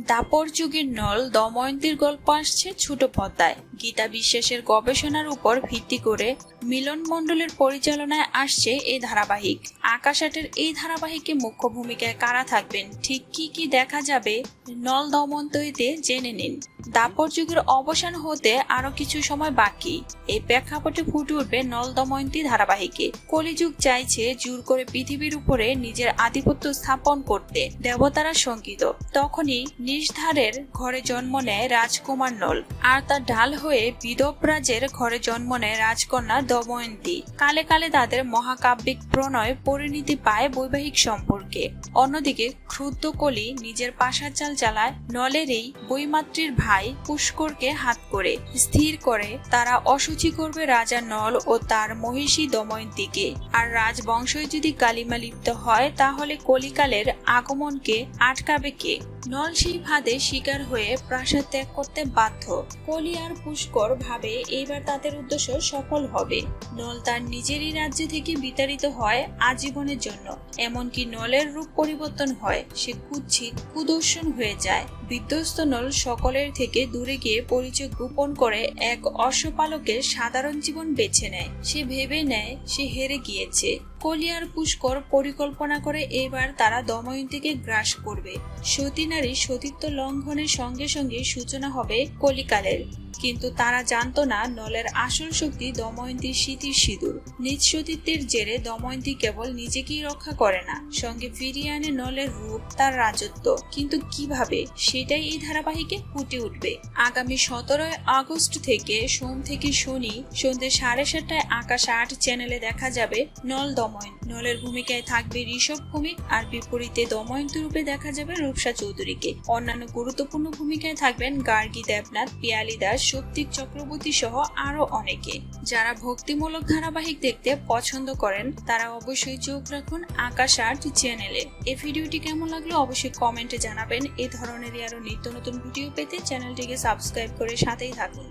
দাপর যুগের নল দময়ন্তীর গল্প আসছে ছোট পর্দায়। গীতা বিশ্বাসের গবেষণার উপর ভিত্তি করে মিলন মণ্ডলের পরিচালনায় আসছে এই ধারাবাহিক। আকাশ আটের এই ধারাবাহিকে মুখ্য ভূমিকায় কারা থাকবেন, ঠিক কি কি দেখা যাবে নল দময়ন্তীতে জেনে নিন। দাপর যুগের অবসান হতে আরো কিছু সময় বাকি। এই প্রেক্ষাপটে ফুটে উঠবে নল দময়ন্তী ধারাবাহিকে। কলিযুগ চাইছে জোর করে পৃথিবীর উপরে নিজের আধিপত্য স্থাপন করতে। দেবতারা শঙ্কিত। তখনই নিষধারের ঘরে জন্ম নেয় রাজকুমার নল, আর তার ঢাল হয়ে বিদবরাজের ঘরে জন্ম নেয় রাজকন্যা দময়ন্তী। কালে কালে তাদের মহাকাব্যিক প্রণয় পরিণতি পায় বৈবাহিক সম্পর্কে। অন্যদিকে ক্ষুব্ধ কলি নিজের পাশার চাল চালায় নলের এই বৈমাত্রীর ভাই পুষ্করকে হাত করে স্থির করে তারা অশুচি করবে রাজা নল ও তার মহিষী দময়ন্তীকে। আর রাজবংশই যদি কালিমা লিপ্ত হয় তাহলে কলিকালের আগমনকে আটকাবে কে? নল সেই ফাঁদে শিকার হয়ে প্রাসাদ ত্যাগ করতে বাধ্য। কলি আর পুষ্কর ভাবে এইবার তাদের উদ্দেশ্য সফল হবে। নল তার নিজেরই রাজ্য থেকে বিতাড়িত হয় আজীবনের জন্য। এমনকি নলের রূপ পরিবর্তন হয়, সে কুৎসিত কুদর্শন হয়ে যায়। বিধ্বস্ত নল সকলের থেকে দূরে গিয়ে পরিচয় গোপন করে এক অশ্বপালকের সাধারণ জীবন বেছে নেয়। সে ভেবে নেয় সে হেরে গিয়েছে। কলি আর পুষ্কর পরিকল্পনা করে এবার তারা দময়ন্তীকে গ্রাস করবে। সতী নারী সতীত্ব লঙ্ঘনের সঙ্গে সঙ্গে সূচনা হবে কলিকালের। কিন্তু তারা জানতো না নলের আসল শক্তি দময়ন্তীর স্মৃতির সিঁদুর। নিজ সতীত্বের জেরে দময়ন্তী কেবল নিজেকেই রক্ষা করে না, সঙ্গে ফিরিয়ে আনে নলের রূপ, তার রাজত্ব। কিন্তু কিভাবে, সেটাই এই ধারাবাহিকে ফুটে উঠবে। আগামী 17 আগস্ট থেকে সোম থেকে শনি সন্ধ্যে 7:30টায় আকাশ 8 চ্যানেলে দেখা যাবে নল দময়ন্ত। নলের ভূমিকায় থাকবে ঋষভ ভৌমিক, আর বিপরীতে দময়ন্তী রূপে দেখা যাবে রূপসা চৌধুরীকে। অন্যান্য গুরুত্বপূর্ণ ভূমিকায় থাকবেন গার্গী দেবনাথ, পিয়ালি দাস, শক্তিক চক্রবর্তী সহ আরো অনেকে। যারা ভক্তিমূলক ধারাবাহিক দেখতে পছন্দ করেন তারা অবশ্যই চোখ রাখুন আকাশ 8 চ্যানেলে। এই ভিডিওটি কেমন লাগলো অবশ্যই কমেন্টে জানাবেন। এই ধরনেরই আরো নিত্য নতুন ভিডিও পেতে চ্যানেলটিকে সাবস্ক্রাইব করে সাথেই থাকুন।